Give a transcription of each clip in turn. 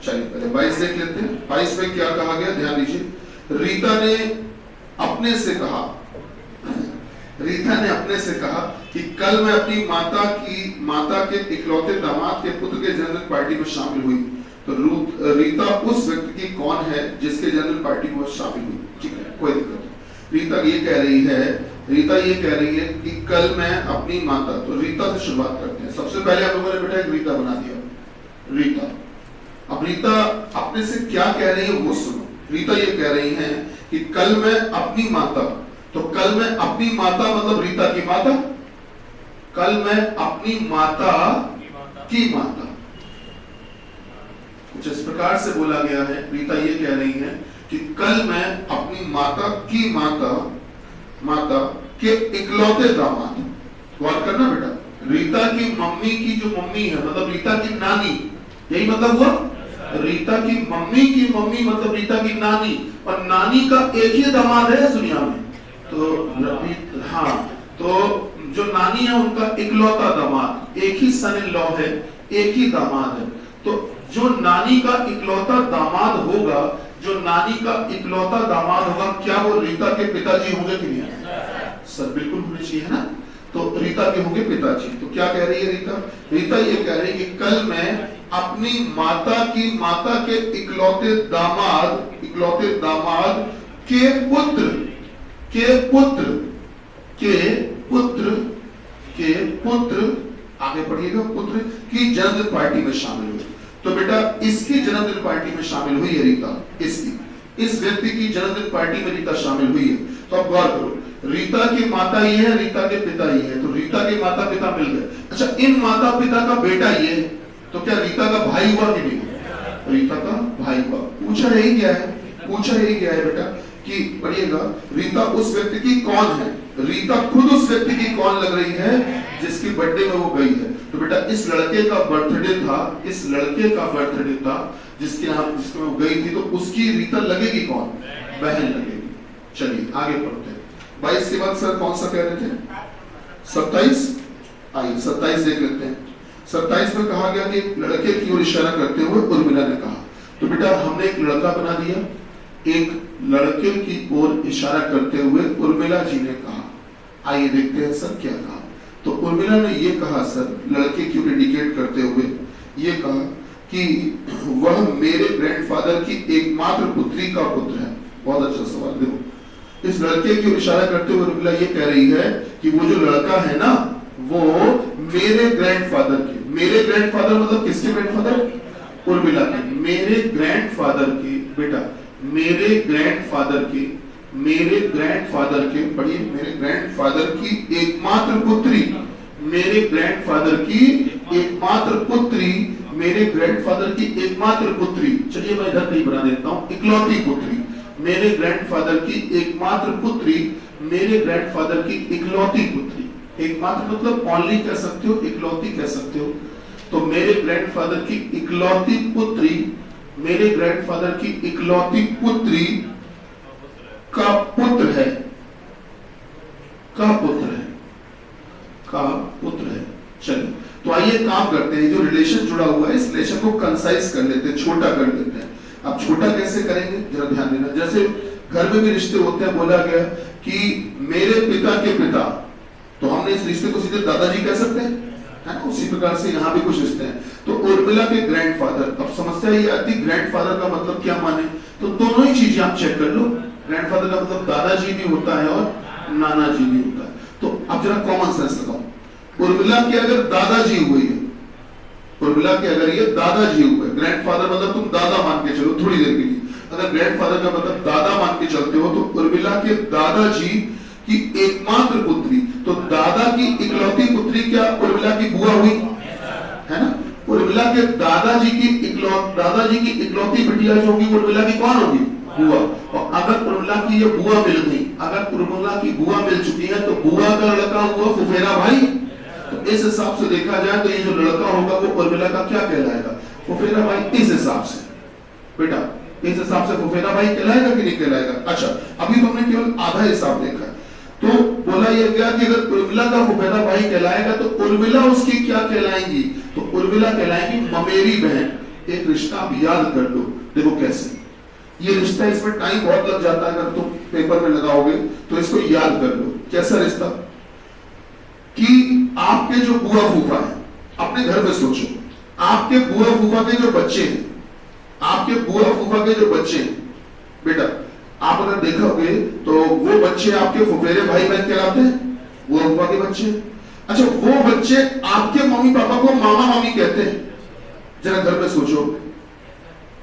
चलिए पहले 22 देख लेते हैं। 22 में क्या कहा गया, ध्यान दीजिए। रीता ने अपने से कहा कि कल मैं अपनी माता के इकलौते दामाद के पुत्र के जन्मदिन पार्टी में शामिल हुई। तो रीता उस व्यक्ति की कौन है जिसके जन्मदिन पार्टी में शामिल हुई? ठीक है, कोई दिक्कत नहीं। रीता ये कह रही है कि कल मैं अपनी माता, तो रीता से शुरुआत करते हैं। सबसे पहले आप लोगों ने बेटा एक रीता बना दिया, रीता। अब रीता अपने से क्या कह रही है वो सुनो। रीता ये कह रही है कि कल मैं अपनी माता, तो कल मैं अपनी माता मतलब रीता की माता, कल मैं अपनी माता की माता, कुछ इस प्रकार से बोला गया है। रीता ये कह रही है कि कल मैं अपनी माता की माता के इकलौते दामाद, गौर करना बेटा, रीता की मम्मी की जो मम्मी है मतलब रीता की नानी, यही मतलब हुआ। रीता की मम्मी मतलब रीता की नानी, और नानी का एक ही दामाद है इस दुनिया में। तो हाँ, तो जो नानी है उनका इकलौता दामाद, एक ही सन इन लॉ है, एक ही दामाद है। तो जो नानी का इकलौता दामाद होगा, क्या वो रीता के पिताजी होंगे कि नहीं? सर बिल्कुल होने चाहिए ना। तो रीता के होंगे पिताजी। तो क्या कह रही है रीता ये कह रही है कि कल मैं अपनी माता के इकलौते दामाद के पुत्र आगे पढ़िएगा, पुत्र की जन्मदिन पार्टी में शामिल हुई। तो बेटा इसकी जन्मदिन पार्टी में शामिल हुई है रीता, इस व्यक्ति की जन्मदिन पार्टी में रीता शामिल हुई है। तो अब गौर करो, रीता की माता ये है, रीता के पिता ये है, तो रीता के माता पिता मिल गए। अच्छा, इन माता पिता का बेटा ये है, तो क्या रीता का भाई हुआ कि नहीं? रीता का भाई हुआ। पूछा यही क्या है बेटा कि पढ़िएगा, रीता उस व्यक्ति की कौन है? रीता खुद उस व्यक्ति की कौन लग रही है जिसकी बर्थडे में वो गई है। तो बेटा इस लड़के का बर्थडे था जिसके वो गई थी, तो उसकी रीता लगेगी कौन? बहन लगेगी। चलिए आगे पढ़ते हैं। 22 के बाद सर कौन सा कह रहे थे? 27। आइए 27 देख लेते हैं। 27 में कहा गया कि लड़के की ओर इशारा करते हुए उर्मिला ने कहा। तो बेटा हमने एक लड़का बना दिया, एक लड़के की ओर इशारा करते हुए उर्मिला जी ने कहा। आइए देखते हैं सर क्या कहा। तो उर्मिला ने ये कहा सर, लड़के की ओर इंडिकेट करते हुए ये कहा कि वह मेरे ग्रैंडफादर की एकमात्र पुत्री का पुत्र है। बहुत अच्छा सवाल। देखो, इस लड़के की ओर इशारा करते हुए उर्मिला ये कह रही है कि वो जो लड़का है ना, वो मेरे ग्रैंडफादर मतलब किसके ग्रैंडफादर? उर्मिला के। मेरे ग्रैंडफादर की बेटा, मेरे ग्रैंडफादर की पढ़िए, मेरे ग्रैंडफादर की एकमात्र पुत्री, मेरे ग्रैंडफादर की एकमात्र पुत्री, चलिए मैं इधर नहीं बना देता हूं, इकलौती पुत्री, मेरे ग्रैंडफादर की एकमात्र पुत्री, एकमात्र मतलब ओनली कह सकते हो, इकलौती कह सकते हो। तो मेरे ग्रैंडफादर की इकलौती पुत्री का पुत्र है। चलिए तो आइए काम करते हैं, जो रिलेशन जुड़ा हुआ है इस रिलेशन को कंसाइज कर लेते हैं, छोटा कर लेते हैं। अब छोटा कैसे करेंगे जरा ध्यान देना। जैसे घर में भी रिश्ते होते हैं, बोला गया कि मेरे पिता के पिता, तो हमने इस रिश्ते को सीधे दादाजी कह सकते हैं, है ना? उसी प्रकार से यहाँ भी कुछ रिश्ते हैं। तो उर्मिला के ग्रैंडफादर, अब समस्या ये आती ग्रैंडफादर का मतलब क्या माने, तो दोनों ही चीजें आप चेक कर लो। ग्रैंडफादर का मतलब दादाजी भी होता है और नाना जी भी होता है। तो अब जरा कॉमन सेंस लगाओ। उर्मिला के अगर दादाजी हुए, ग्रैंडफादर मतलब तुम दादा मान के चलो थोड़ी देर के लिए, अगर ग्रैंडफादर का मतलब दादा मान के चलते हो, तो उर्मिला के दादाजी की एकमात्र पुत्री, तो दादा की इकलौती पुत्री क्या उर्मिला की बुआ हुई, है ना? उर्मिला के दादाजी की इकलौती बिटिया जो होगी उर्मिला की कौन होगी? बुआ। और अगर उर्मिला की ये बुआ मिल गई, अगर उर्मिला की बुआ मिल चुकी है, तो बुआ का लड़का हुआ फुफेरा भाई। तो इस हिसाब से देखा जाए तो ये जो लड़का होगा वो उर्मिला का क्या कहलाएगा? फुफेरा भाई। इस हिसाब से बेटा, इस हिसाब से फुफेरा भाई कहलाएगा कि नहीं कहलाएगा? अच्छा, अभी तो हमने केवल आधा हिसाब देखा है। तो बोला यह गया कि अगर उर्मिला का फुफेरा भाई कहलाएगा तो उर्मिला उसकी क्या कहलाएंगी? तो उर्मिला कहलाएंगी ममेरी बहन। एक रिश्ता आप याद कर लो, देखो कैसे ये रिश्ता, इसमें टाइम बहुत लग जाता है, अगर तुम पेपर में लगाओगे तो इसको याद कर लो। कैसा रिश्ता कि आपके जो बुआ फूफा है, अपने घर में सोचो, आपके बुआ फूफा के जो बच्चे हैं, आपके बुआ फूफा के जो बच्चे हैं, बेटा आप अगर देखोगे तो वो बच्चे आपके फुफेरे भाई बहन कहलाते हैं, बुआ फूफा के बच्चे। अच्छा, वो बच्चे आपके मम्मी पापा को मामा मामी कहते हैं। जरा घर में सोचो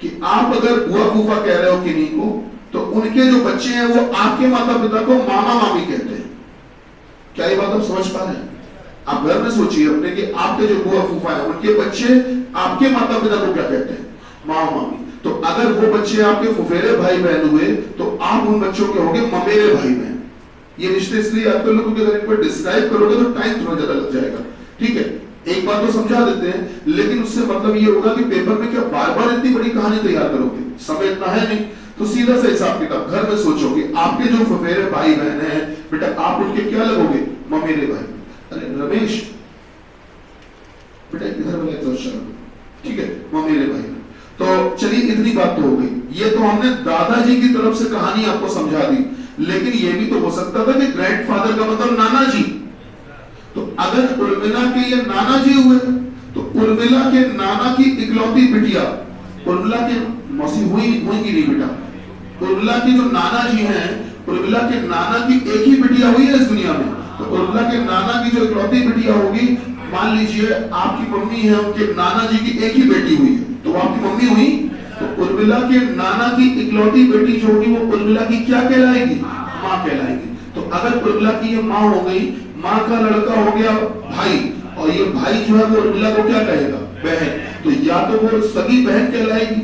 कि आप अगर बुआ फूफा कह रहे हो किन्हीं को, तो उनके जो बच्चे हैं वो आपके माता पिता को मामा मामी कहते हैं। क्या ये बात आप समझ पा रहे हैं? आप घर में सोचिए अपने कि आपके जो बुआ फूफा है उनके बच्चे आपके माता पिता को क्या कहते हैं? मामा मामी। तो अगर वो बच्चे आपके फुफेरे भाई बहन हुए तो आप उन बच्चों के होंगे ममेरे भाई बहन। ये रिश्ते इसलिए आप तो लोगों के अगर इनको डिस्क्राइब करोगे तो टाइम थोड़ा ज्यादा लग जाएगा, ठीक है? एक बात तो समझा देते हैं, लेकिन उससे मतलब ये होगा कि पेपर में क्या बार बार इतनी बड़ी कहानी तैयार करोगे, समय इतना है नहीं। तो सीधा सा हिसाब किताब घर में सोचोगे, आपके जो फुफेरे भाई बहन हैं बेटा, आप उनके क्या लगोगे? ममेरे भाई। अरे रमेश बेटा इधर वाला एग्जॉर्शन, ठीक है, ममेरे भाई। तो चलिए इतनी बात तो हो गई। ये तो हमने दादाजी की तरफ से कहानी आपको समझा दी, लेकिन ये भी तो हो सकता था कि ग्रैंडफादर का मतलब नाना जी। तो अगर उर्मिला के ये नाना जी हुए तो उर्मिला के नाना की इकलौती बिटिया, उर्मिला के मौसी हुई होंगी नहीं बेटा, उर्मिला की जो नाना जी हैं, उर्मिला के नाना की एक ही बिटिया हुई है इस दुनिया में। तो उर्मिला के नाना की जो इकलौती बिटिया होगी, मान लीजिए आपकी मम्मी है, उनके नाना जी की एक ही बेटी हुई है, तो आपकी मम्मी हुई। तो उर्मिला के नाना की इकलौती बेटी जो होगी वो उर्मिला की क्या कहलाएगी? माँ कहलाएगी। तो अगर उर्मिला की ये माँ हो गई, माँ का लड़का हो गया भाई, और ये भाई जो है वो उर्मिला को क्या कहेगा? बहन। तो या तो वो सगी बहन कहलाएगी,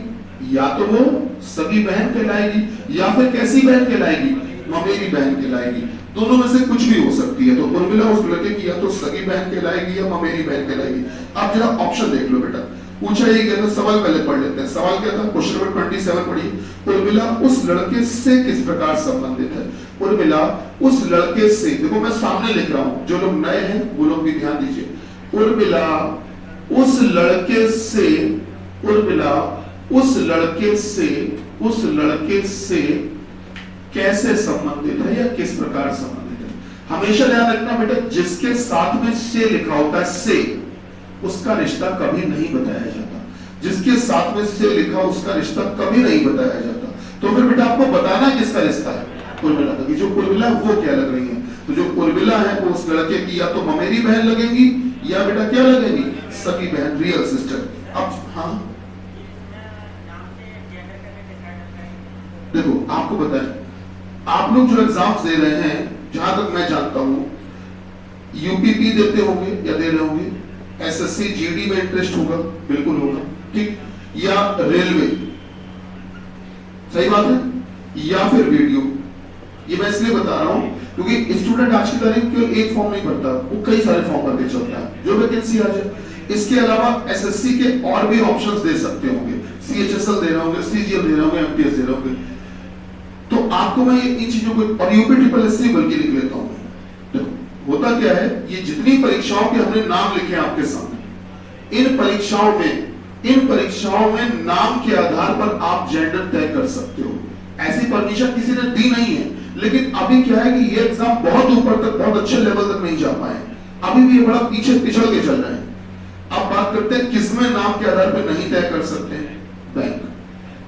या तो वो सगी बहन कहलाएगी, या फिर कैसी बहन कहलाएगी? ममेरी बहन कहलाएगी। दोनों में से कुछ भी हो सकती है। तो उर्मिला उस लड़के की या तो सगी बहन कहलाएगी या ममेरी बहन कहलाएगी। आप जरा ऑप्शन देख लो बेटा, पूछा ही गया। सवाल पहले पढ़ लेते हैं। सवाल क्या था? क्वेश्चन नंबर 27 पढ़िए। उर्मिला उस लड़के से किस प्रकार संबंधित है? उर्मिला उस लड़के से, देखो मैं सामने लिख रहा हूं, जो लोग नए हैं वो लोग भी ध्यान दीजिए। उर्मिला उस लड़के से, उर्मिला उस लड़के से, उस लड़के से कैसे संबंधित है या किस प्रकार संबंधित है? हमेशा ध्यान रखना बेटा, जिसके साथ में से लिखा होता है, से, उसका रिश्ता कभी नहीं बताया जाता। जिसके साथ में से लिखा उसका रिश्ता कभी नहीं बताया जाता। तो फिर बेटा आपको बताना किसका रिश्ता है? उर्मिला का। जो उर्मिला वो क्या लग रही है? तो जो उर्मिला है वो उस लड़के की या तो ममेरी बहन लगेंगी या बेटा क्या लगेंगी? सगी बहन, रियल सिस्टर। अब हाँ देखो आपको बताएं, आप लोग जो एग्जाम्स दे रहे हैं, जहां तक मैं जानता हूं, यूपीपी देते होंगे या दे रहे होंगे, एसएससी जीडी में इंटरेस्ट होगा, बिल्कुल होगा, ठीक, या रेलवे, सही बात है, या फिर वीडियो। ये मैं इसलिए बता रहा हूं क्योंकि स्टूडेंट आज की तारीख केवल एक फॉर्म नहीं भरता, वो कई सारे फॉर्म भर के चलता है, जो वैकेंसी आ जाए। इसके अलावा एसएससी के और भी ऑप्शंस दे सकते होंगे, सीएचएसएल दे रहे होंगे, सीजीएल दे रहे होंगे, एमटीएस दे रहे होंगे। तो आपको मैं इन चीजों को, और यूपी ट्रिपल एससी बल्कि लिख लेता हूं। होता क्या है, ये जितनी परीक्षाओं के हमने नाम लिखे हैं आपके सामने, इन परीक्षाओं में नाम के आधार पर आप जेंडर तय कर सकते हो। ऐसी परमिशन किसी ने दी नहीं है, लेकिन अभी क्या है कि ये एग्जाम बहुत ऊपर तक, बहुत अच्छे लेवल तक नहीं जा पाए, अभी भी ये बड़ा पीछे पिछड़ के चल रहे हैं। अब बात करते हैं किसमें नाम के आधार पर नहीं तय कर सकते हैं? बैंक।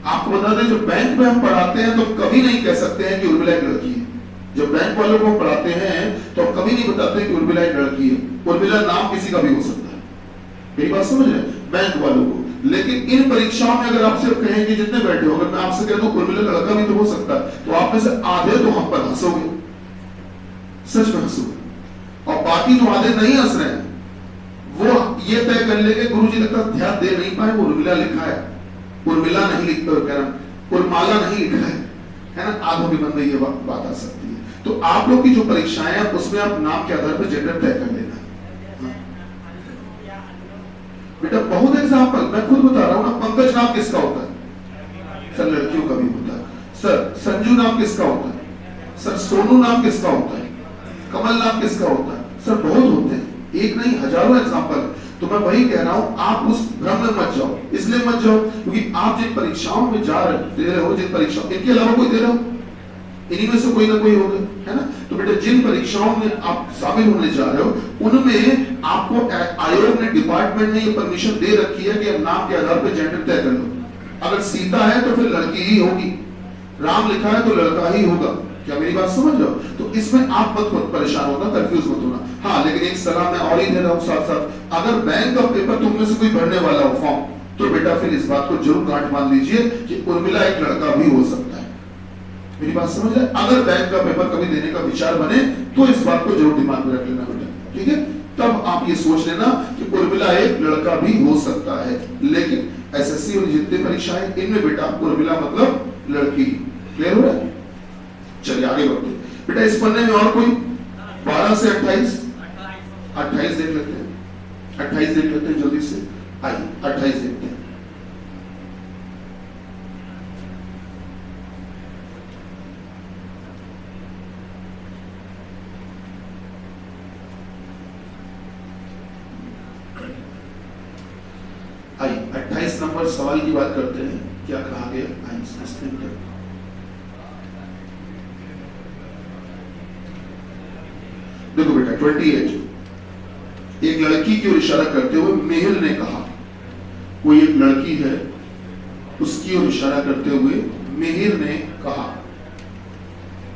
आपको बता दें, जो बैंक में हम पढ़ाते हैं तो कभी नहीं कह सकते हैं कि उर्मिला एक लड़की है। जब बैंक वालों को पढ़ाते हैं तो कभी नहीं बताते कि उर्मिला एक लड़की है। उर्मिला नाम किसी का भी हो सकता है, मेरी बात समझ रहे हैं, बैंक वालों को। लेकिन इन परीक्षाओं में अगर आपसे कहेंगे, जितने बैठे हो, अगर मैं आपसे कह दूं उर्मिला लड़का भी तो हो सकता है, तो आप में से आधे तो हम पर हंसोगे, सच में हंसोगे, और बाकी जो आधे नहीं हंस रहे हैं वो ये तय कर लेंगे गुरुजी लगता ध्यान दे नहीं पाए, वो उर्मिला लिखा है, उर्मिला नहीं लिखता, कह रहा उर्माला नहीं लिखा है ना, आधों के बंदे ये बात आ सकती है। तो आप लोग की जो परीक्षाएं हैं उसमें आप नाम के आधार पर जेंडर तय कर लेना। बेटा बहुत एग्जाम्पल मैं खुद बता रहा हूं ना। पंकज नाम किसका होता है? सर लड़कियों का भी होता है। सर संजू नाम किसका होता है? सर सोनू नाम किसका होता है? कमल नाम किसका होता है? सर बहुत होते हैं, एक नहीं हजारों एग्जाम्पल। तो मैं वही कह रहा हूं, आप उस भ्रम में मत जाओ। इसलिए मत जाओ क्योंकि आप जिन परीक्षाओं में दे रहे हो, जिन परीक्षाओं, इनके अलावा कोई दे रहे हो, इन्हीं में से कोई ना कोई होगा, है ना। तो बेटा जिन परीक्षाओं में आप शामिल होने जा रहे हो उनमें आपको आयोग ने, डिपार्टमेंट ने ये परमिशन दे रखी है कि नाम के आधार पर जेंडर तय कर लो। अगर सीता है तो फिर लड़की ही होगी, राम लिखा है तो लड़का ही होगा। क्या मेरी बात समझ रहे हो? तो इसमें आप मत परेशान होना, कंफ्यूज मत होना। हाँ, लेकिन एक सलाह मैं और ही दे रहा हूँ साथ साथ, अगर बैंक का पेपर तुम में से कोई भरने वाला हो फॉर्म, तो बेटा फिर इस बात को जरूर गांठ बांध लीजिए कि उर्मिला एक लड़का भी हो सकता है। मेरी बात समझ रहे? अगर बैंक का पेपर कभी देने का विचार बने तो इस बात को जरूर दिमाग में रख लेना बेटा, ठीक है। तब आप ये सोच लेना कि उर्मिला एक लड़का भी हो सकता है, लेकिन एसएससी और जितने परीक्षाएं इनमें बेटा उर्मिला मतलब लड़की। क्लियर हो रहा है? चलिए आगे बढ़ते हैं बेटा। इस पन्ने में और कोई 12 से 28 देख लेते हैं, 28 देख लेते हैं जल्दी से। आइए 28 देखते हैं। आइए 28 नंबर सवाल की बात करते हैं। क्या कहा गया? आइए समझते हैं। देखो बेटा 28, एक लड़की की ओर इशारा करते हुए मेहुल ने कहा, कोई एक लड़की है उसकी ओर इशारा करते हुए मेहिर ने कहा।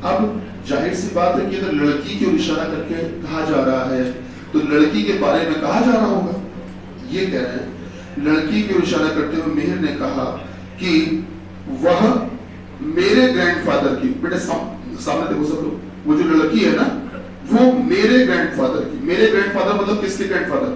अब जाहिर सी बात है कि अगर लड़की की ओर इशारा करके कहा जा रहा है तो लड़की के बारे में कहा जा रहा होगा। ये कह रहे हैं लड़की की ओर इशारा करते हुए मेहिर ने कहा कि वह मेरे ग्रैंडफादर की, बेटा सामने देखो सब लोग, वो जो लड़की है ना वो मेरे ग्रैंडफादर की, मेरे ग्रैंडफादर मतलब किसके ग्रैंडफादर?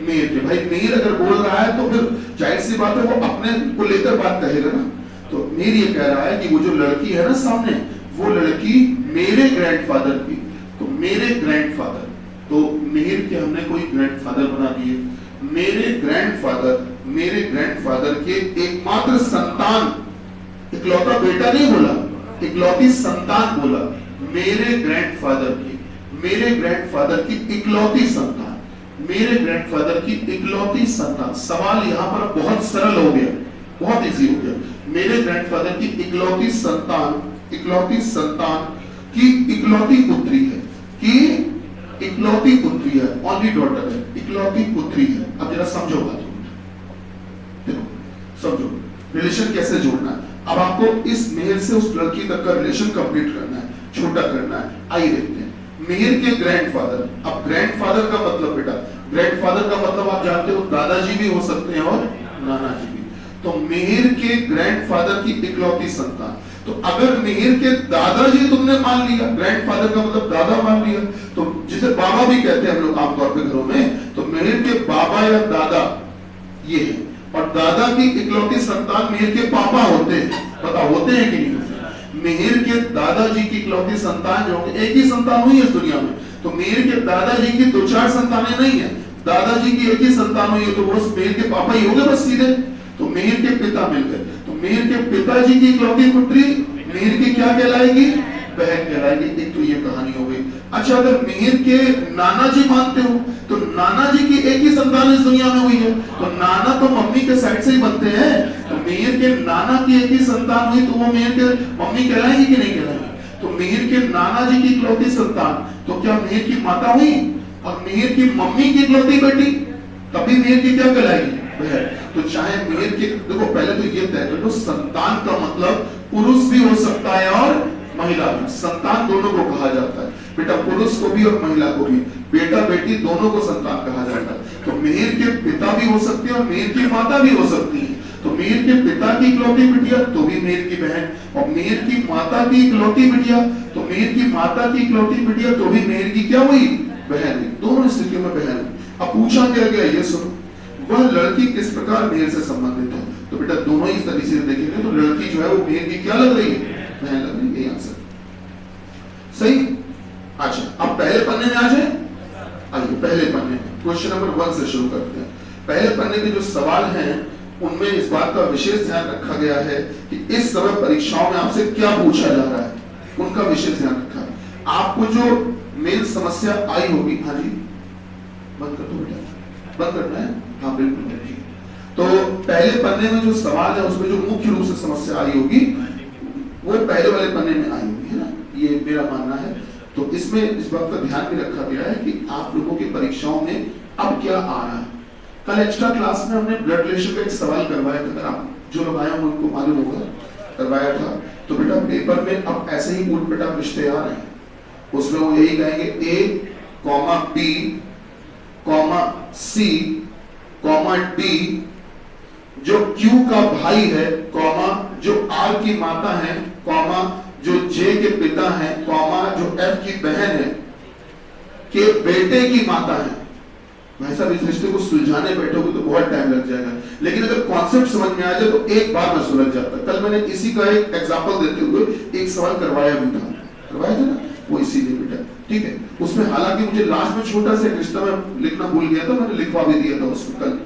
मेहिर के। भाई मेहिर अगर बोल रहा है तो फिर जाहिर सी बात है वो अपने को लेकर बात कहेगा ना। तो मेहिर ये कह रहा है कि वो जो लड़की है ना सामने, वो लड़की मेरे ग्रैंडफादर की। तो मेरे ग्रैंडफादर, तो मेहिर के हमने कोई ग्रैंडफादर बना दिए। मेरे ग्रैंडफादर के एकमात्र संतान, इकलौता बेटा नहीं बोला, इकलौती संतान बोला। मेरे ग्रैंडफादर की इकलौती संतान, मेरे ग्रैंडफादर की इकलौती संतान। सवाल यहाँ पर बहुत सरल हो गया, बहुत इजी हो गया। मेरे ग्रैंडफादर की इकलौती संतान की इकलौती पुत्री है, कि इकलौती पुत्री है, ओनली डॉटर है, इकलौती पुत्री है। अब जरा समझो बात, देखो समझो रिलेशन कैसे जोड़ना है। अब आपको इस मेहिर से उस लड़की तक का रिलेशन कंप्लीट करना है, छोटा करना है। आइए देखते हैं मेहिर के ग्रैंडफादर। अब ग्रैंडफादर का मतलब बेटा, ग्रैंडफादर का मतलब आप जानते हो दादाजी भी हो सकते हैं और नानाजी भी। तो मेहिर के ग्रैंडफादर की इकलौती संतान। तो अगर मेहिर के दादाजी तुमने मान लिया, ग्रैंडफादर का मतलब दादा मान लिया, तो जिसे बाबा भी कहते हैं हम लोग आमतौर पे घरों में, तो मेहिर के बाबा या दादा ये है। और दादा की इकलौती संतान मेहिर के पापा होते हैं। पता होते हैं कि नहीं? मेहिर के दादाजी की इकलौती संतान जो एक ही संतान हुई है इस दुनिया में। तो मेहिर के दादाजी की 2-4 संतानें नहीं है, दादाजी की एक ही संतान हुई है, तो वो मेहिर के पापा ही हो गए बस सीधे। तो मेहिर के पिता मिल गए। तो मेहिर के पिताजी की इकलौती पुत्री मेहिर की क्या कहलाएगी? बहन कहलाएगी। एक तो ये कहानी हो गई। अच्छा, अगर मेहिर के नाना जी मानते हो तो नाना जी की एक ही संतान इस दुनिया में हुई है, तो नाना तो मम्मी के साइड से ही बनते हैं। तो मेहिर के नाना की एक ही संतान हुई तो वो मेहिर के मम्मी कहलाएगी कि नहीं कहलाएगी? तो मेहिर के नाना जी की इकलौती संतान, तो क्या मेहिर की माता हुई? और मेहिर की मम्मी की इकलौती बेटी, तभी मेहिर की क्या कहलाएगी? बहन। तो चाहे मेहिर के, देखो पहले तो ये तय करो संतान का मतलब पुरुष भी हो सकता है और महिला भी। संतान दोनों को कहा जाता है बेटा, पुरुष को भी और महिला को भी, बेटा बेटी दोनों को संतान कहा जाता है। तो मेहिर के पिता भी हो सकते हैं और मेहिर की माता भी हो सकती है। तो मेहिर के पिता की इकलौती बिटिया तो भी मेहिर की बहन, और मेहिर की माता की इकलौती बिटिया, तो मेहिर की माता की इकलौती बिटिया तो भी मेहिर की क्या हुई? बहन हुई। दोनों स्थितियों में बहन हुई। अब पूछा क्या गया, ये सुनो, वह लड़की किस प्रकार मेहिर से संबंधित है? तो बेटा दोनों ही तरीके से देखेंगे तो लड़की जो है वो मेहिर की क्या लग रही है? बहन लग रही है। यही आंसर सही। अच्छा, अब पहले पन्ने में आ जाए। आइए पहले पन्ने में क्वेश्चन नंबर 1 से शुरू करते हैं। पहले पन्ने के जो सवाल हैं उनमें इस बात का विशेष ध्यान रखा गया है कि इस समय परीक्षाओं में आपसे क्या पूछा जा रहा है, उनका विशेष ध्यान रखा है। आपको जो मेन समस्या आई होगी, हाँ जी बंद कर दो बेटा, बंद करना है? हाँ बिल्कुल ठीक है। तो पहले पन्ने में जो सवाल है उसमें जो मुख्य रूप से समस्या आई होगी वो पहले वाले पन्ने में आई होगी, है ना, ये मेरा मानना है। तो इसमें इस बात का ध्यान भी रखा गया है कि आप लोगों की परीक्षाओं में अब क्या आ रहा है। कल एक्स्ट्रा क्लास में हमने ब्लड प्रेशर का एक सवाल करवाया था, अगर आप जो लोग आए होंगे उनको मालूम होगा, करवाया था। तो बेटा पेपर में अब ऐसे ही उठ बेटा रिश्ते आ रहे हैं, उसमें वो यही कहेंगे A, B, C, D, जो Q का भाई है, जो R की माता है, जो J के पिता है, जो F की बहन है, के बेटे की माता है। भाई साहब इस रिश्ते को सुलझाने बैठोगे तो बहुत टाइम लग जाएगा, लेकिन अगर कॉन्सेप्ट समझ में आ जाए तो एक बार में सुलझ जाता है। कल मैंने इसी का एक एग्जांपल देते हुए एक सवाल करवाया भी था, करवाया था ना, वो इसीलिए बेटा, ठीक है। उसमें हालांकि मुझे लास्ट में छोटा सा रिश्ता में लिखना भूल गया था, मैंने लिखवा भी दिया था उसमें कल।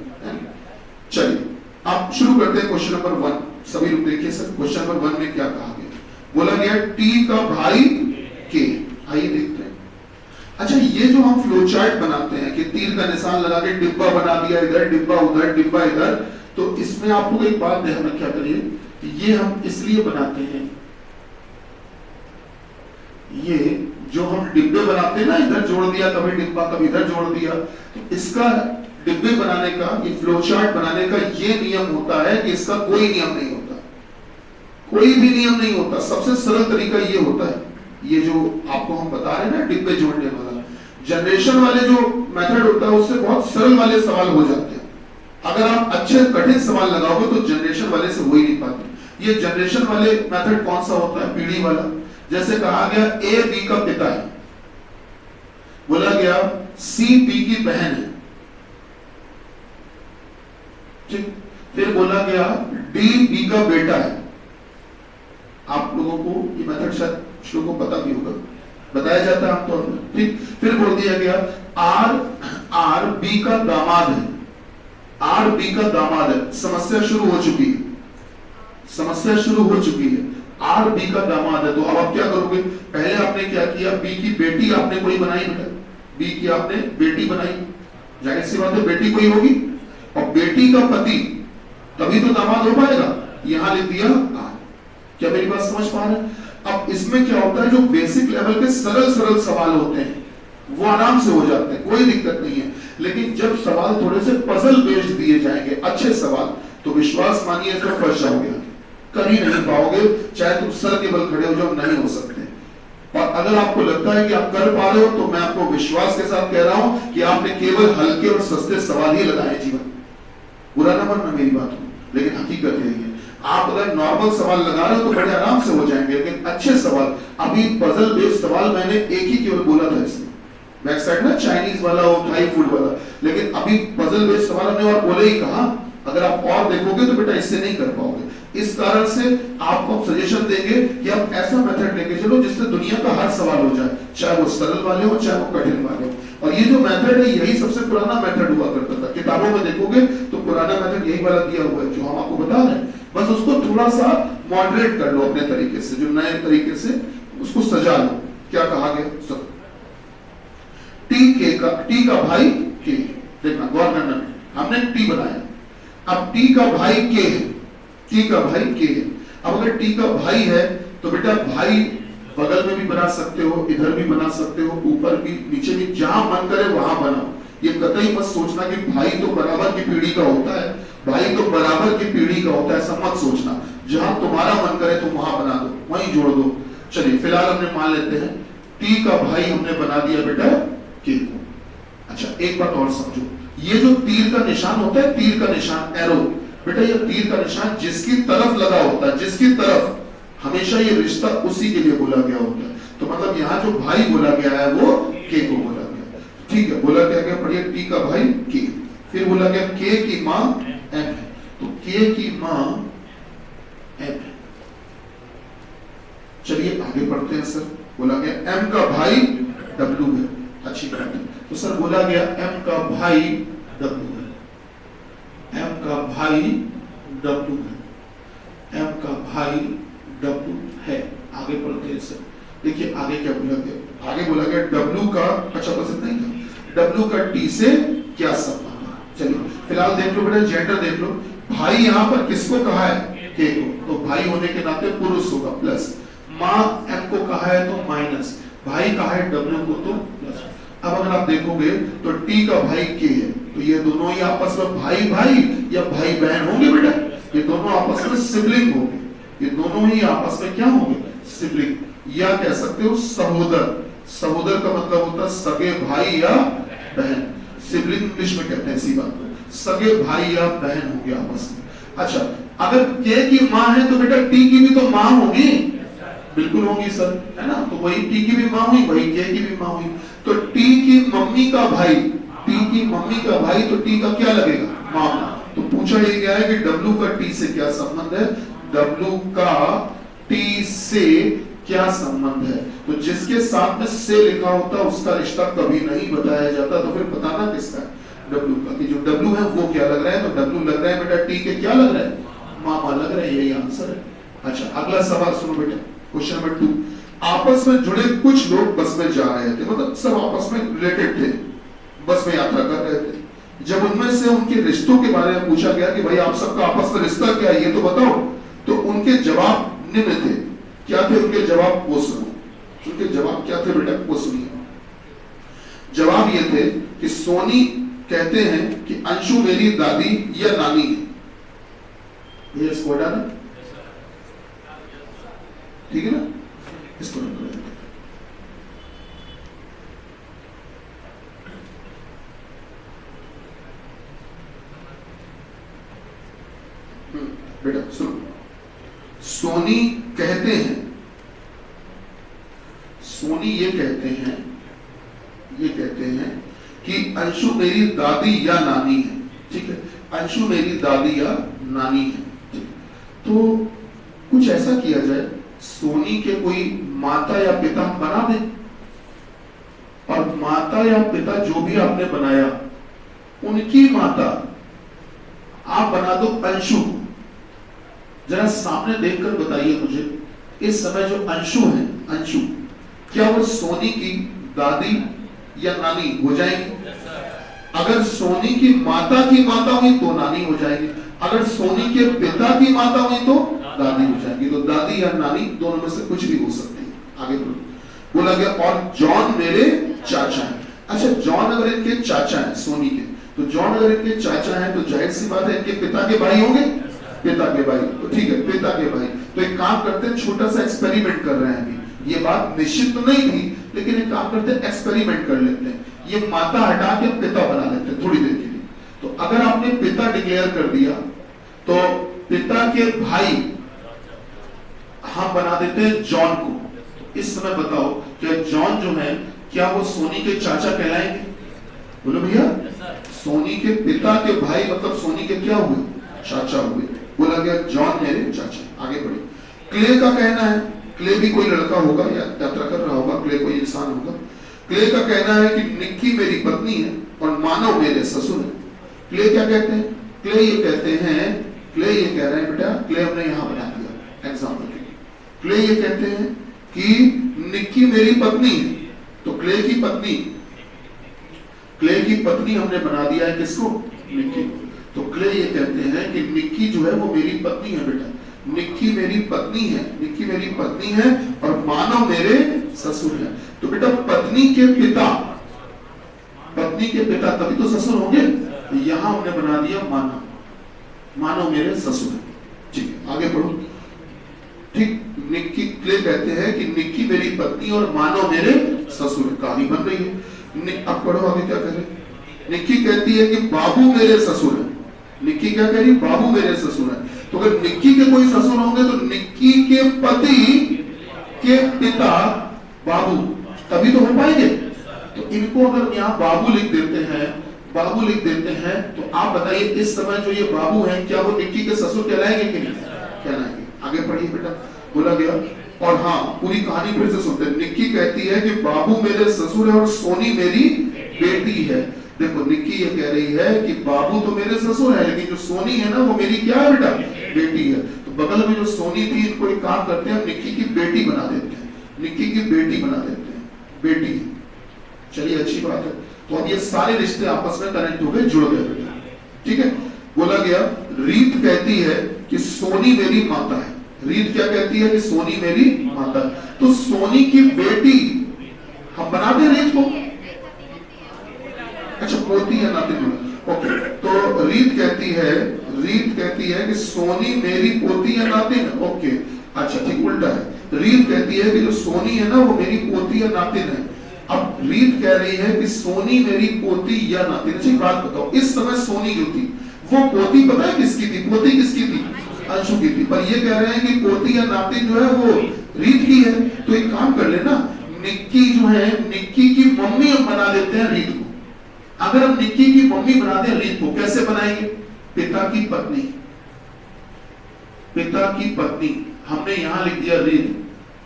चलिए आप शुरू करते हैं क्वेश्चन नंबर 1। सभी लोग देखिए सर, क्वेश्चन नंबर 1 में क्या कहा गया, बोला गया T का भाई K। आइए देखते हैं। अच्छा, ये जो हम फ्लो चार्ट बनाते हैं कि तीर का निशान लगा के डिब्बा बना दिया, इधर डिब्बा उधर डिब्बा इधर, तो इसमें आप लोग एक बात ध्यान रखा करिए, ये हम इसलिए बनाते हैं, ये जो हम डिब्बे बनाते हैं ना, इधर जोड़ दिया कभी डिब्बा कभी इधर जोड़ दिया, तो इसका डिब्बे बनाने का, ये फ्लो चार्ट बनाने का ये नियम होता है कि इसका कोई नियम नहीं होता, कोई भी नियम नहीं होता। सबसे सरल तरीका ये होता है, ये जो आपको हम बता रहे हैं ना डिब्बे जोड़ने वाला, जनरेशन वाले जो मेथड होता है उससे बहुत सरल वाले सवाल हो जाते हैं। अगर आप अच्छे कठिन सवाल लगाओगे तो जनरेशन वाले से हो ही नहीं पाते। ये जनरेशन वाले मेथड कौन सा होता है? पीढ़ी वाला। जैसे कहा गया A B का पिता है, बोला गया C B की बहन है, ठीक। फिर बोला गया D B का बेटा है। आप लोगों को ये मेथड शायद को पता भी होगा, बताया जाता है आमतौर पर, ठीक। फिर बोल दिया गया R B का दामाद है, R B का दामाद है। समस्या शुरू हो चुकी है, समस्या शुरू हो चुकी है, R B का दामाद है। तो अब आप क्या करोगे? पहले आपने क्या किया, B की बेटी आपने कोई बनाई बेटा, B की आपने बेटी बनाई, जाहिर सी बात है बेटी कोई होगी, और बेटी का पति तभी तो दामाद हो पाएगा। यहां लिख दिया R। क्या मेरी बात समझ पा रहे हैं? अब इसमें क्या होता है, जो बेसिक लेवल के सरल सरल सवाल होते हैं वो आराम से हो जाते हैं, कोई दिक्कत नहीं है। लेकिन जब सवाल थोड़े से पजल बेस्ड दिए जाएंगे, अच्छे सवाल, तो विश्वास मानिए इसमें फंस जाओगे, कर ही नहीं पाओगे, चाहे तुम सर के बल खड़े हो जाओ, नहीं हो सकते। और अगर आपको लगता है कि आप कर पा रहे हो तो मैं आपको विश्वास के साथ कह रहा हूं कि आपने केवल हल्के और सस्ते सवाल ही लगाए जीवन। बुरा ना मानना मेरी बात को, लेकिन हकीकत यही है। आप अगर नॉर्मल सवाल लगा रहे हो तो बड़े आराम से हो जाएंगे, लेकिन अच्छे सवाल, अभी पजल बेस्ड सवाल मैंने एक ही केवल बोला था इसमें, बैक साइड ना चाइनीज वाला और थाई फूड वाला, लेकिन अभी पजल बेस्ड सवाल हमने और बोले ही कहा। अगर आप और देखोगे तो बेटा इससे नहीं कर पाओगे। इस कारण से आपको सजेशन देंगे कि आप ऐसा मेथड लेके चलो जिससे दुनिया का हर सवाल हो जाए, चाहे वो सरल वाले हो चाहे वो कठिन वाले हो। और ये जो मेथड है यही सबसे पुराना मेथड हुआ करता था। किताबों में देखोगे तो पुराना मेथड यही वाला दिया हुआ है जो हम आपको बता रहे हैं, बस उसको थोड़ा सा मॉडरेट कर लो अपने तरीके से, जो नए तरीके से उसको सजा लो। क्या कहा गया? सब टी का भाई के, देखना गौर करना, हमने टी बनाया, अब टी का भाई के है, टी का भाई के है। अब अगर टी का भाई है तो बेटा भाई बगल में भी बना सकते हो, इधर भी बना सकते हो, ऊपर भी नीचे भी, जहां मन करे वहां बनाओ। ये कतई मत सोचना कि भाई तो बराबर की पीढ़ी का होता है, भाई तो बराबर की पीढ़ी का होता है, ऐसा मत सोचना। जहां तुम्हारा मन करे तुम वहां बना दो, वहीं जोड़ दो। चलिए फिलहाल हमने मान लेते हैं टी का भाई हमने बना दिया बेटा के को। अच्छा एक बात और समझो, ये जो तीर का निशान होता है, तीर का निशान एरो, बेटा ये तीर का निशान जिसकी तरफ लगा होता है, जिसकी तरफ, हमेशा ये रिश्ता उसी के लिए बोला गया होता है। तो मतलब यहाँ जो भाई बोला गया है वो के को बोला गया, ठीक है। बोला क्या गया, पढ़िए टी का भाई के, फिर बोला गया के की माँ एम है, तो के की माँ एम है। चलिए आगे बढ़ते हैं सर। बोला गया एम का भाई डब्ल्यू है, अच्छी बात है। तो सर बोला गया एम का भाई डब्ल्यू है, एम का भाई डब्ल्यू है, एम का भाई डब्ल्यू है। आगे बढ़ते हैं सर, देखिए आगे क्या बोला गया, आगे बोला गया डब्ल्यू का, अच्छा पसंद नहीं था, डब्ल्यू का टी से क्या संबंध है? फिलहाल देख लो बेटा, जेंडर देख लो। भाई यहाँ पर किसको कहा है? के को, तो भाई होने के नाते पुरुष होगा प्लस। माँ एम को कहा है तो माइनस, भाई कहा है डब्ल्यू को तो प्लस। अब अगर आप देखोगे तो टी का भाई के है, तो ये दोनों ही आपस में भाई भाई या भाई बहन होंगे बेटा, ये दोनों आपस में सिबलिंग होंगे, ये दोनों ही आपस में क्या होंगे? सिबलिंग। या कह सकते हो सहोदर। सहोदर का मतलब होता है सगे भाई या बहन। सिबलिंग इंग्लिश में कहते हैं इसी बात को, सगे भाई या बहन होंगे आपस में। अच्छा, अगर के की माँ है तो बेटा टी की भी तो माँ होगी, बिल्कुल होगी सर, है ना? तो वही टी की भी माँ हुई, वही के की भी माँ हुई। तो टी की मम्मी का भाई, टी की मम्मी का भाई, तो टी का क्या लगेगा? मामा। तो पूछा ये गया है कि डब्ल्यू का टी से क्या संबंध है? डब्ल्यू का टी से क्या संबंध है? तो जिसके साथ में से लिखा होता है उसका रिश्ता कभी नहीं बताया जाता, तो फिर बताना किसका है? डब्ल्यू का। कि जो डब्ल्यू है वो क्या लग रहा है? तो डब्ल्यू लग रहा है बेटा टी के क्या लग रहा है? मामा लग रहा है, यही आंसर है। अच्छा, अगला सवाल सुनो बेटा, क्वेश्चन नंबर 2। आपस में जुड़े कुछ लोग बस में जा रहे थे, मतलब सब आपस में रिलेटेड थे, बस में यात्रा कर रहे थे। जब उनमें से उनके रिश्तों के बारे में पूछा गया कि भाई आप सबका आपस में रिश्ता क्या है, ये तो बताओ, तो उनके जवाब निम्न थे। क्या थे उनके जवाब? वो सुनो। उनके जवाब क्या थे बेटा? वो सुनिए। जवाब ये थे कि सोनी कहते हैं कि अंशु मेरी दादी या नानी है। ये इसको हटा दें, ठीक है ना? इसको बेटा सुनो। सोनी कहते हैं, सोनी ये कहते हैं कि अंशु मेरी दादी या नानी है, ठीक है? अंशु मेरी दादी या नानी है। तो कुछ ऐसा किया जाए, सोनी के कोई माता या पिता हम बना दें, और माता या पिता जो भी आपने बनाया उनकी माता आप बना दो अंशु। जरा सामने देखकर बताइए मुझे, इस समय जो अंशु है, अंशु क्या वो सोनी की दादी या नानी हो जाएगी? अगर सोनी की माता हुई तो नानी हो जाएगी, अगर सोनी के पिता की माता हुई तो दादी हो जाएगी। तो दादी या नानी दोनों में से कुछ भी हो सकती है। आगे बोला गया और जॉन मेरे चाचा है। अच्छा, जॉन अगर इनके चाचा हैं सोनी के, तो जॉन अगर इनके चाचा हैं तो जाहिर सी बात है इनके पिता के भाई होंगे, पिता के भाई, तो ठीक है पिता के भाई। तो एक काम करते हैं, छोटा सा एक्सपेरिमेंट कर रहे हैं अभी, ये बात निश्चित तो नहीं थी, लेकिन एक काम करते हैं एक्सपेरिमेंट कर लेते हैं, ये माता हटा के पिता बना लेते हैं थोड़ी देर के लिए। तो अगर आपने पिता डिक्लेयर कर दिया तो पिता के भाई हम बना देते हैं जॉन को। इस समय बताओ क्या जॉन जो है क्या वो सोनी के चाचा कहलाएंगे? बोलो भैया, सोनी के पिता के भाई मतलब सोनी के क्या हुए? चाचा हुए। बोला गया जॉन मेरे चाचा। आगे बढ़े। क्ले का कहना है, क्ले भी कोई लड़का होगा या यात्रा कर रहा होगा, क्ले कोई इंसान होगा। क्ले का कहना है कि निक्की मेरी पत्नी है और मानव मेरे ससुर है। क्ले क्या कहते हैं? क्ले ये कहते हैं, क्ले ये कह रहे हैं बेटा, क्ले हमने यहां बना दिया एग्जाम्पल के लिए। क्ले ये कहते हैं कि निक्की मेरी पत्नी है, तो क्ले की पत्नी, क्ले की पत्नी हमने बना दिया है किसको? निक्की। तो क्ले ये कहते हैं कि निक्की जो है वो मेरी पत्नी है बेटा, निक्की मेरी पत्नी है, निक्की मेरी पत्नी है और मानव मेरे ससुर है। तो बेटा पत्नी के पिता, पत्नी के पिता तभी तो ससुर होंगे, तो यहां हमने बना दिया मानव, मानव मेरे ससुर है। ठीक है, आगे पढ़ो। ठीक, निक्की, क्ले कहते हैं कि निक्की मेरी पत्नी और मानव मेरे ससुर। कहानी बन रही है। अब पढ़ो आगे क्या कह रहे। निक्की कहती है कि बाबू मेरे ससुर है। निक्की क्या कह रही? बाबू मेरे ससुर है। तो अगर निक्की के कोई ससुर होंगे तो निक्की के पति के पिता बाबू, तभी तो हो पाएंगे। तो इनको अगर यहाँ बाबू लिख देते हैं, बाबू लिख देते हैं, तो आप बताइए इस समय जो ये बाबू हैं क्या वो निक्की के ससुर कहलाएंगे कि नहीं कहलाएंगे? आगे पढ़िए बेटा। बोला गया और हाँ, पूरी कहानी फिर से सुनते हैं। निक्की कहती है कि बाबू मेरे ससुर है और सोनी मेरी बेटी है। देखो निक्की ये कह रही है कि बाबू तो मेरे ससुर है, लेकिन जो सोनी है ना वो मेरी क्या है बेटा? बेटी है। तो बगल में जो सोनी थी, इनको एक काम करते हैं, निक्की की बेटी बना देते हैं, निक्की की बेटी बना देते हैं, बेटी। चलिए अच्छी बात है। तो अब ये सारे रिश्ते आपस में कनेक्ट हो गए, जुड़ गए बेटा। ठीक है। बोला गया रीत कहती है कि सोनी मेरी माता है। रीत क्या कहती है कि सोनी मेरी माता है। तो सोनी की बेटी हम बना दे रीत को, अच्छा पोती या नातिन, ओके। तो रीत कहती है कि सोनी मेरी पोती या नातिन, ओके। अच्छा ठीक उल्टा है, रीत कहती है कि जो सोनी है ना वो मेरी पोती या नातिन है। अब रीत कह रही है कि सोनी मेरी पोती या नातिन। अच्छा बात बताओ, इस समय सोनी जो थी वो पोती पता है किसकी थी? पोती किसकी थी? अंशु की थी। पर ये कह रहे हैं कि पोती या नातिन जो है वो रीत की है। तो एक काम कर लेना, निक्की जो है, निक्की की मम्मी हम बना देते हैं रीत को। अगर हम निक्की की मम्मी बना दें रीत को, कैसे बनाएंगे? पिता की पत्नी, पिता की पत्नी, हमने यहां लिख दिया रीत।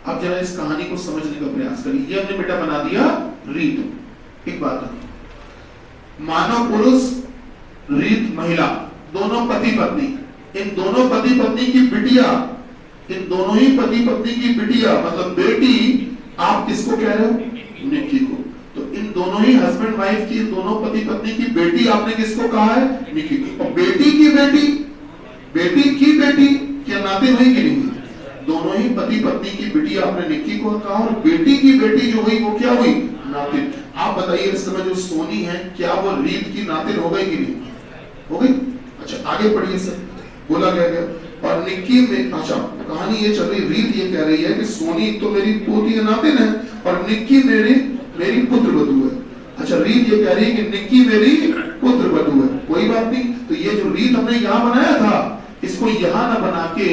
अब जरा इस कहानी को समझने का प्रयास करिए। ये हमने बेटा बना दिया रीत। एक बात है, मानव पुरुष, रीत महिला, दोनों पति पत्नी। इन दोनों पति पत्नी की बिटिया, इन दोनों ही पति पत्नी की बिटिया मतलब बेटी, आप किसको कह रहे हो? निक्की को। तो इन दोनों ही हस्बैंड वाइफ की, दोनों पति पत्नी की बेटी आपने किसको कहा है? निक्की। और बेटी की बेटी, बेटी की बेटी क्या नातिन हुई कि नहीं? दोनों ही पति पत्नी की बेटी आपने निक्की को कहा, और बेटी की बेटी जो हुई वो क्या हुई? नातिन। आप बताइए इस समय जो सोनी है क्या वो रीत की नातिन हो गई कि नहीं? हो गई। अच्छा आगे पढ़िए सर। बोला गया और निक्की में, अच्छा कहानी ये चल रही, रीत ये कह रही है कि सोनी तो मेरी पोती या नातिन है और निक्की मेरी पुत्र वधू है। अच्छा रीत ये कह रही है कि निक्की मेरी पुत्र वधू है। कोई बात नहीं, तो ये जो रीत हमने यहाँ बनाया था इसको यहाँ ना बना के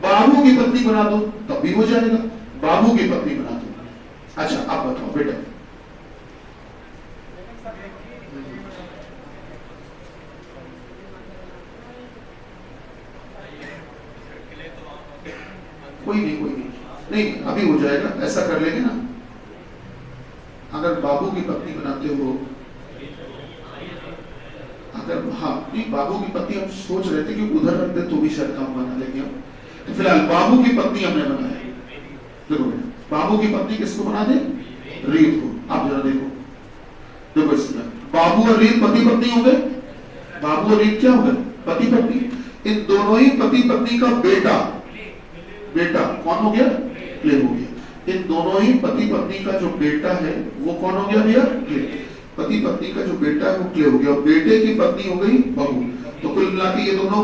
बाबू की पत्नी बना दो, तब भी हो जाएगा। बाबू की पत्नी बना दो। अच्छा आप बताओ बेटा, कोई नहीं, अभी हो जाएगा। ऐसा कर लेंगे ना, अगर बाबू की पत्नी बनाते हो, अगर हाँ नहीं बाबू की पत्नी हम सोच रहे थे कि उधर रख दे तो भी शायद काम बना लेंगे हम। तो फिलहाल बाबू की पत्नी हमने बनाया। देखो बाबू की पत्नी किसको बना दे? रीत को। आप जरा देखो इसमें बाबू और रीत पति पत्नी हो गए। बाबू और रीत क्या हो गए? पति पत्नी। इन दोनों ही पति पत्नी का बेटा, बेटा कौन हो गया? क्ले हो गया। इन दोनों ही पति पत्नी का जो बेटा है वो कौन हो गया भैया? क्ले। पति पत्नी का जो बेटा है वो क्ले हो गया। बेटे की पत्नी हो गई बहू। तो कुल मिला के ये दोनों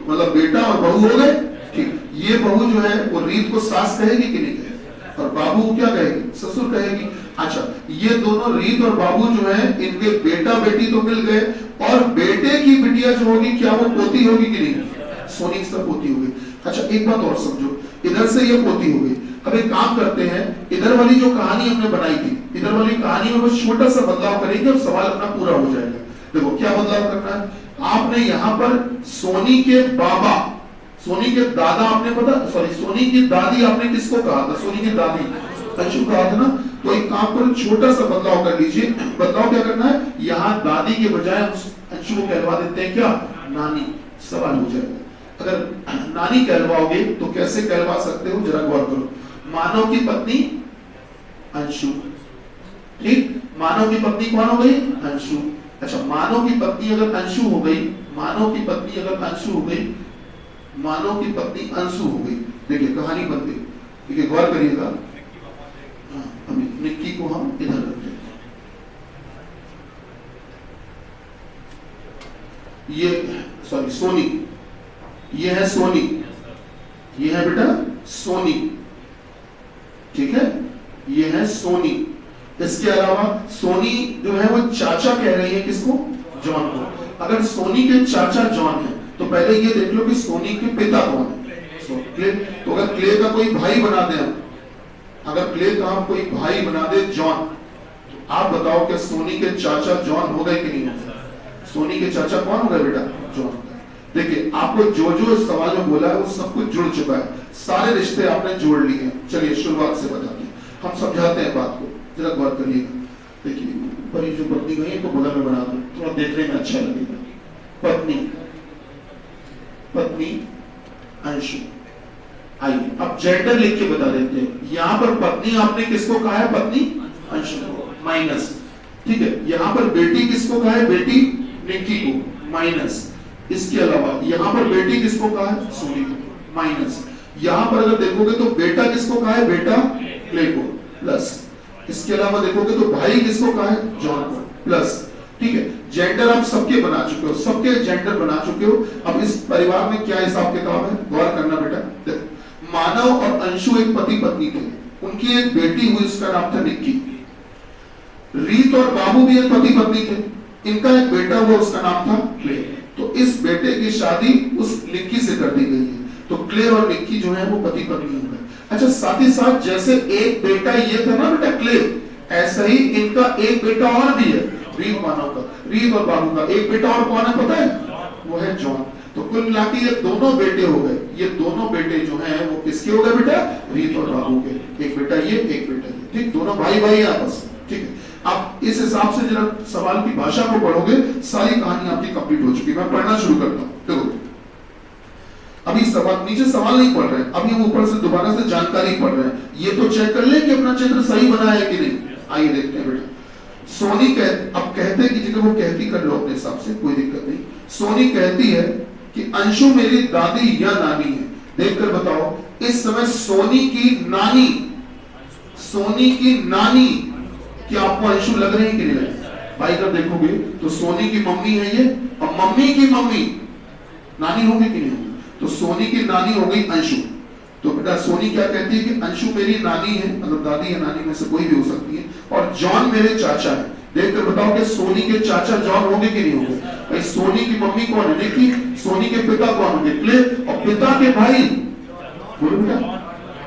मतलब बेटा और बहू हो गए। ठीक, ये बहू जो है वो रीत को सास कहेगी कि नहीं कहेगी? और बाबू क्या कहेगी? ससुर कहेगी। अच्छा ये दोनों रीत और बाबू जो है इनके बेटा बेटी तो मिल गए, और बेटे की बिटिया जो होगी क्या वो पोती होगी कि नहीं? सोनी की पोती होगी। अच्छा एक बात और समझो, इधर से ये पोती हो गई। अब एक काम करते हैं, इधर वाली जो कहानी हमने बनाई थी, इधर वाली कहानी में बस छोटा सा बदलाव करेंगे और सवाल अपना पूरा हो जाएगा। देखो क्या बदलाव करना है, आपने यहाँ पर सोनी के बाबा, सोनी के दादा आपने पता, सॉरी सोनी की दादी आपने किसको कहा था? सोनी की दादी अंशु कहा था ना। तो एक काम करो, छोटा सा बदलाव कर लीजिए। बदलाव क्या करना है, यहाँ दादी के बजाय अंशु को कहलवा देते हैं क्या? नानी। सवाल हो जाएगा। अगर नानी कहलवाओगे तो कैसे कहलवा सकते हो, जरा गौर करो। मानव की पत्नी अंशु, ठीक, मानव की पत्नी कौन हो गई? अंशु। अच्छा मानव की पत्नी अगर अंशु हो गई, मानव की पत्नी अगर अंशु हो गई, मानव की पत्नी अंशु हो गई, देखिए कहानी बन गई। देखिए गौर करिएगा, निक्की को हम इधर रखते हैं। ये सॉरी सोनी, ये है सोनी, ये है बेटा सोनी, ठीक है, ये है सोनी। इसके अलावा सोनी जो है वो चाचा कह रही है किसको? जॉन को। अगर सोनी के चाचा जॉन है तो पहले ये देख लो कि सोनी के पिता कौन है? क्ले। तो अगर क्ले का कोई भाई बना दे, अगर क्ले का हम कोई भाई बना दे जॉन, तो आप बताओ कि सोनी के चाचा जॉन हो गए कि नहीं हो गए? सोनी के चाचा कौन हो गए बेटा? जॉन। देखिए आपको जो जो इस सवाल में बोला है वो सब कुछ जुड़ चुका है, सारे रिश्ते आपने जोड़ लिए हैं। चलिए शुरुआत से बताते हैं, हम समझाते हैं बात को, जरा गौर करिएगा। देखिए ऊपर ये जो पत्नी गई है तो बगल में बना दो, थोड़ा देखने में अच्छा लगेगा। पत्नी, पत्नी अंशु। आइए अब जेंडर लिख के बता देते हैं। यहाँ पर पत्नी आपने किसको कहा है? पत्नी अंशु को, माइनस। ठीक है, यहाँ पर बेटी किसको कहा है? बेटी निक्की को, माइनस। इसके अलावा यहां पर बेटी किसको कहा है? सोनी को, माइनस। यहां पर अगर देखोगे तो बेटा किसको कहा है? बेटा क्ले को, प्लस। इसके अलावा देखोगे तो भाई किसको कहा है? जॉन को, प्लस। ठीक है, जेंडर आप सबके बना चुके हो, सबके जेंडर बना चुके हो। अब इस परिवार में क्या हिसाब किताब है, गौर करना बेटा। देखो, मानव और अंशु एक पति पत्नी थे, उनकी एक बेटी हुई, उसका नाम था निक्की। रीत और बाबू भी एक पति पत्नी थे, इनका एक बेटा हुआ, उसका नाम था क्ले। तो इस बेटे की शादी उस निक्की से कर दी गई है, तो क्ले और निक्की जो है वो पति पत्नी हो गए। अच्छा, साथ ही साथ जैसे एक बेटा ये था ना बेटा क्ले, ऐसा ही इनका एक बेटा और भी है, रीत मानव का, रीत और बाबू का एक बेटा और कौन है पता है? वो है जॉन। तो कुल मिलाकर ये दोनों बेटे हो गए, ये दोनों बेटे जो हैं वो किसके हो गए बेटा? रीत और बाबू के। एक बेटा ये, एक बेटा ये, ठीक, दोनों भाई भाई है आपस में। ठीक है, आप इस हिसाब से जरा सवाल की भाषा को पढ़ोगे, सारी कहानी आपकी कंप्लीट हो चुकी है। मैं पढ़ना शुरू करता हूँ। देखो, अभी सवाल, नीचे सवाल नहीं पढ़ रहे हैं, अभी हम ऊपर से दोबारा से जानकारी पढ़ रहे हैं। ये तो चेक कर ले कि अपना चित्र सही बना है कि नहीं। आइए देखते हैं बेटा। सोनी अब कहते की जगह वो कहती कर लो अपने हिसाब से, कोई दिक्कत नहीं। सोनी कहती है कि अंशु मेरी दादी या नानी है। देखकर बताओ, इस समय सोनी की नानी, सोनी की नानी क्या आपको अंशु लग रही है कि नहीं लग? भाई जब देखोगे तो सोनी की मम्मी है ये, और मम्मी की मम्मी नानी होगी कि नहीं होगी? तो सोनी की नानी हो गई अंशु। तो बेटा सोनी क्या कहती है कि अंशु मेरी नानी है, मतलब दादी या नानी में से कोई भी हो सकती है, और जॉन मेरे चाचा है। देखकर बताओ कि सोनी के चाचा जॉन होंगे कि नहीं होंगे? भाई सोनी की मम्मी कौन है? निक्की। सोनी के पिता कौन होंगे? क्ले। और पिता के भाई बोलो बेटा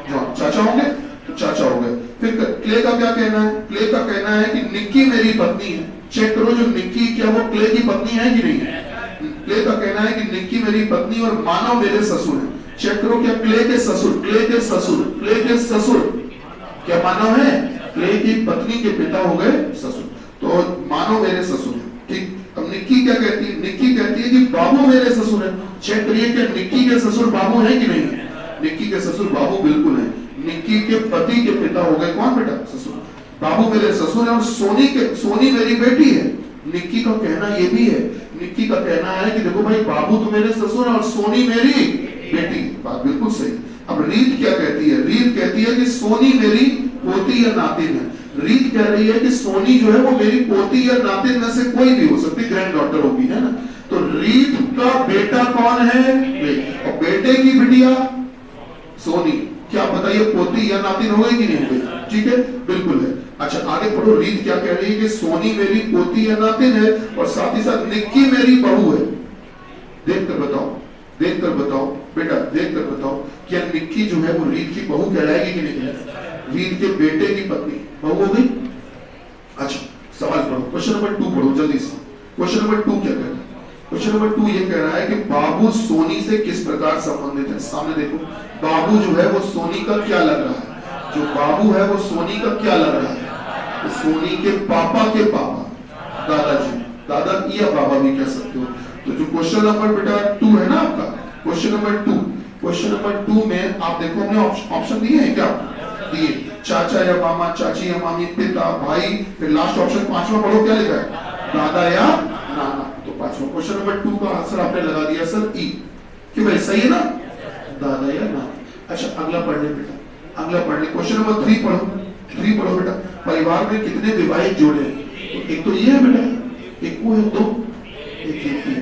जॉन, चाचा होंगे, तो चाचा हो गए। फिर क्ले का क्या कहना है? क्ले का कहना है कि निक्की मेरी पत्नी है। चेक करो, जो निक्की क्या वो क्ले की पत्नी है कि नहीं है? क्ले का कहना है कि निक्की मेरी पत्नी और मानव मेरे ससुर है। चेक करो, क्या क्ले के ससुर, क्ले के ससुर, क्ले के ससुर क्या मानव है? क्ले की पत्नी के पिता हो गए ससुर, तो मानव मेरे ससुर है। ठीक, अब निक्की क्या कहती है? निक्की कहती है कि बाबू मेरे ससुर है। चेक करिए कि निक्की के ससुर बाबू है कि नहीं है? निक्की के ससुर बाबू बिल्कुल है। निक्की के पति के पिता हो गए कौन बेटा? ससुर। बाबू मेरे ससुर है, और सोनी मेरी बेटी है। निक्की का कहना ये भी है, निक्की का कहना है कि देखो भाई, बाबू तो मेरे ससुर है और सोनी मेरी बेटी। बात बिल्कुल सही। अब रीत क्या कहती है? रीत कहती है कि सोनी मेरी पोती या नातिन है। रीत कह रही है कि सोनी जो है वो मेरी पोती या नातिन में से कोई भी हो सकती, ग्रैंड डॉटर होगी, है ना। तो रीत का बेटा कौन है? और बेटे की बिटिया सोनी, क्या बताइए पोती या नातिन हो गई कि नहीं हो गई? ठीक है, बिल्कुल है। अच्छा आगे पढ़ो, रीत क्या कह रही है कि सोनी मेरी पोती या नातिन है, और साथ ही साथ निक्की मेरी बहू है। देखकर बताओ, देखकर बताओ बेटा, देखकर बताओ, क्या निक्की जो है वो रीत की बहू कहलाएगी कि नहीं? रीत के बेटे की पत्नी बहू हो गई। अच्छा सवाल पढ़ो, क्वेश्चन नंबर 2 पढ़ो जल्दी से। क्वेश्चन नंबर 2 क्या कह रहा है? क्वेश्चन नंबर 2 ये कह रहा है कि बाबू सोनी से किस प्रकार संबंधित है। सामने देखो, बाबू जो है वो सोनी का क्या लग रहा है? जो बाबू है वो सोनी का क्या लग रहा है? तो सोनी के पापा के पापा, दादाजी, दादा या बाबा भी कह सकते हो। तो जो क्वेश्चन नंबर बेटा 2 है ना आपका, क्वेश्चन नंबर 2, क्वेश्चन नंबर 2 में आप देखो हमने ऑप्शन दिए हैं क्या? दिए, चाचा या मामा, चाची या मामी, पिता, भाई, फिर लास्ट ऑप्शन 5वां पढ़ो, क्या लिखा है? दादा या नाना। तो 5वां क्वेश्चन नंबर 2 का आंसर आपने लगा दिया सर ई, कि भाई सही है ना, दादा या नाना। अच्छा अगला पढ़ ले बेटा, अगला पढ़ ले, क्वेश्चन नंबर 3 पढ़ो, 3 पढ़ो बेटा। परिवार में कितने विवाहित जोड़े हैं? तो एक तो ये है बेटा, एक वो है 2, एक ये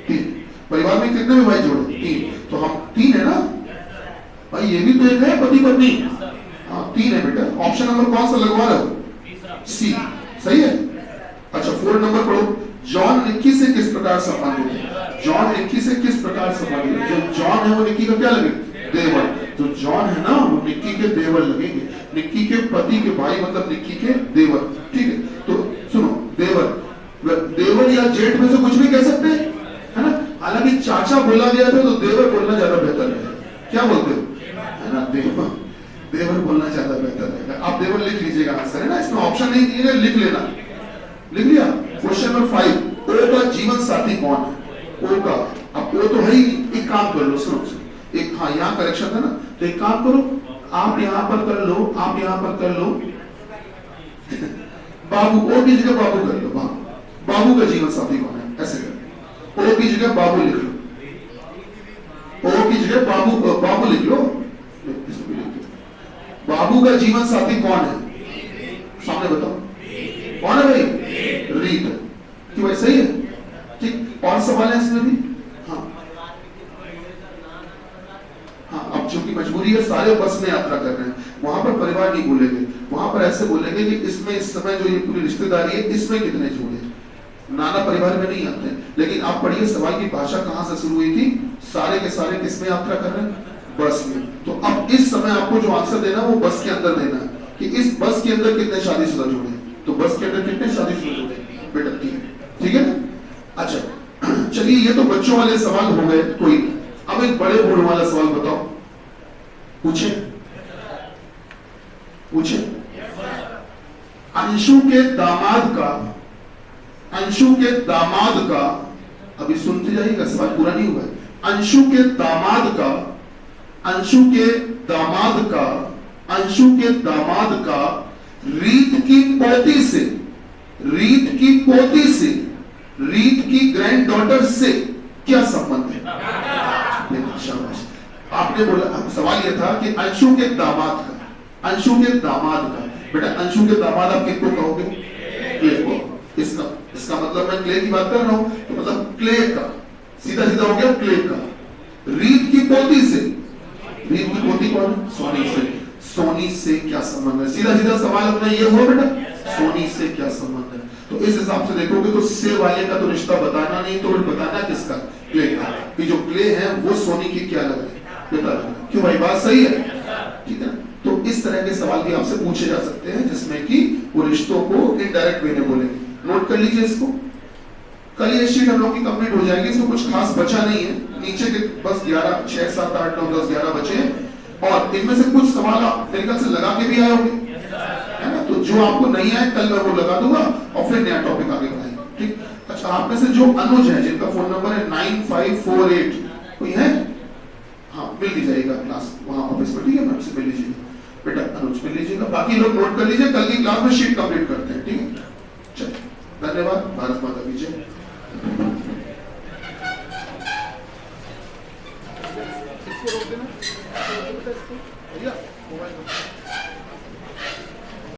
3। परिवार में कितने विवाहित जोड़े? 3। तो हम 3 है ना भाई, ये भी तो एक है पति पत्नी। हाँ 3 है बेटा। ऑप्शन नंबर कौन सा लगवा रहे हो? सी, सही है। अच्छा 4 नंबर पढ़ो, जॉन निक्की से किस प्रकार संबंधित है? जॉन निक्की से किस प्रकार संबंधित है? जो जॉन है वो निक्की का क्या लगे? देवर। तो जॉन है ना वो निक्की के देवर लगेंगे, निक्की के पति के भाई, मतलब निक्की के देवर। ठीक है, तो सुनो, देवर या जेठ में से कुछ भी कह सकते हैं, है ना। हालांकि चाचा बोला गया था तो देवर बोलना ज्यादा बेहतर है। क्या बोलते हो? है ना, देवर बोलना ज्यादा बेहतर है। आप देवर लिख लीजिएगा आंसर, है ना। इसमें ऑप्शन नहीं दिए, लिख लेना। लिख लिया। क्वेश्चन नंबर 5, ओ का जीवन साथी कौन है? ओ का, अब ओ तो है ही, एक काम कर लो, सुनो एक, हाँ यहाँ करेक्शन था ना, तो एक काम करो, आप यहाँ पर कर लो, आप यहाँ पर कर लो बाबू, ओ की जगह बाबू कर लो। बाबू का जीवन साथी कौन है? ऐसे कर, ओ की जगह बाबू लिख लो। ओ की जगह बाबू बाबू लिख लो। बाबू का जीवन साथी कौन है? सामने बताओ कौन है भाई? रीत। क्यों भाई सही है? ठीक, और सवाल है इसमें भी? हाँ हाँ, अब चूंकि मजबूरी है, सारे बस में यात्रा कर रहे हैं, वहां पर परिवार नहीं बोलेंगे, वहां पर ऐसे बोलेंगे कि इसमें इस समय जो ये पूरी रिश्तेदारी है इसमें कितने जोड़े। नाना परिवार में नहीं आते हैं। लेकिन आप पढ़िए सवाल की भाषा कहां से शुरू हुई थी? सारे के सारे किसमें यात्रा कर रहे हैं? बस में। तो अब इस समय आपको जो आंसर देना वो बस के अंदर देना है कि इस बस के अंदर कितने शादीशुदा जोड़े। तो बस के अंदर कितने शादीशुदा जोड़े बेटा? ठीक है ना? अच्छा चलिए, ये तो बच्चों वाले सवाल हो गए। कोई अब एक बड़े बूढ़ वाला सवाल बताओ, पूछे पूछे। अंशु के दामाद का अभी सुनते जाइएगा, सवाल पूरा नहीं हुआ है। अंशु के दामाद का रीत की ग्रैंड डॉटर से क्या संबंध है? आपने बोला, सवाल यह था कि अंशु के दामाद का बेटा, अंशु के दामाद आप किसको कहोगे? क्ले को। इसका मतलब मैं क्ले की बात कर रहा हूं, तो मतलब क्ले का सीधा सीधा हो गया क्ले का। रीत की पोती कौन? सोनी से क्या संबंध है? सीधा सीधा सवाल अपना ये हुआ बेटा, सोनी से क्या संबंध है? तो इस हिसाब से देखोगे तो से वाले का तो रिश्ता बताना नहीं, तो बताना किसका? क्ले का। कि जो क्ले है वो सोनी की क्या लग रही है? क्यों भाई, बात सही है? ठीक है। तो इस तरह के सवाल भी आपसे पूछे जा सकते हैं जिसमें कि वो रिश्तों को इनडायरेक्ट वे में बोलेंगे। नोट कर लीजिए इसको। कल ये शीट हम लोग की कंप्लीट हो जाएगी, इसमें कुछ खास बचा नहीं है। नीचे के बस 11, 6, 7, 8, 9, 10, 11 बचे, और इनमें से कुछ सवाल आप मेरे ख्याल से लगा के भी आए होंगे, है ना? तो जो आपको नहीं आए कल मैं वो लगा दूंगा और फिर नया टॉपिक आगे बढ़ाएंगे। ठीक। अच्छा, आप में से जो अनुज है, जिनका फोन नंबर है 9548, कोई है? हाँ, मिल लीजिएगा क्लास वहां ऑफिस में। ठीक है, मैम से मिल लीजिएगा बेटा, अनुज मिल लीजिएगा। बाकी लोग नोट कर लीजिए, कल की क्लास में शीट कंप्लीट करते हैं। ठीक है, चलिए, धन्यवाद। भारत माता की जय।